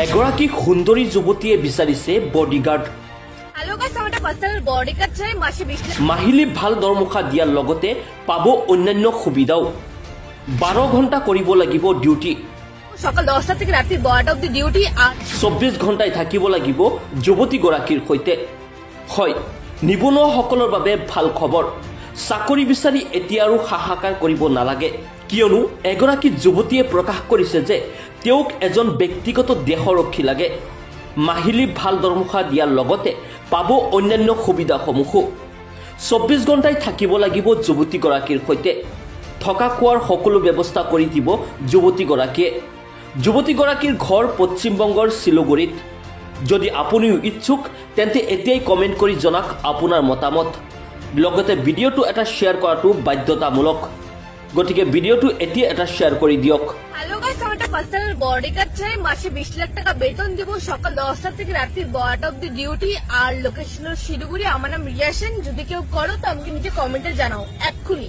এগৰাকী সুন্দৰী যুৱতীয়ে বিচাৰিছে বডিগাৰ্ড। মাহিলী ভাল দৰমহা দিয়াৰ লগতে পাব অন্যান্য সুবিধাও। 12 ঘণ্টা কৰিব লাগিব ডিউটি। সকাল 10টা থেকে ৰাত্ৰি 12টা অবধি ডিউটি আৰ 24 ঘণ্টাই থাকিব লাগিব যুৱতীগৰাকীৰ সৈতে। হয়, নিবনুৱাসকলৰ বাবে ভাল খবৰ। চাকৰি বিচাৰি এতিয়া আৰু হাহাকাৰ কৰিব নালাগে, কিয়নো এগৰাকী যুৱতীয়ে প্ৰকাশ কৰিছে যে তেওঁক এজন ব্যক্তিগত দেহৰক্ষী লাগে। মাহিলী ভাল দৰমহা দিয়াৰ লগতে পাব অন্যান্য সুবিধাসমূহো। 24 ঘণ্টাই থাকিব লাগিব যুৱতীগৰাকীৰ সৈতে। থকা খোৱাৰ সকলো ব্যৱস্থা কৰি দিব যুৱতীগৰাকীয়ে। যুৱতীগৰাকীৰ ঘৰ পশ্চিমবংগৰ শিলগুৰিত। যদি আপুনিও ইচ্ছুক তেন্তে এতিয়াই কমেণ্ট কৰি জনাওক আপোনাৰ মতামত। লগতে ভিডিঅ'টো এটা শ্বেয়াৰ কৰাটো বাধ্যতামূলক, গতিকে ভিডিঅ'টো এতিয়া এটা শ্বেয়াৰ কৰি দিয়ক। হ্যালো গাইস, আমার একটা পার্সোনাল বডিগার্ড চাই, মাসে 20 লাখ টাকা বেতন দিব, সকাল 10টা থেকে রাত্রি 12টা অবধি ডিউটি আর লোকেশন শিলিগুড়ি। আমার নাম রিয়া সেন। যদি কেউ করো তো আমাকে নিচে কমেন্টে জানাও এক্ষুনি।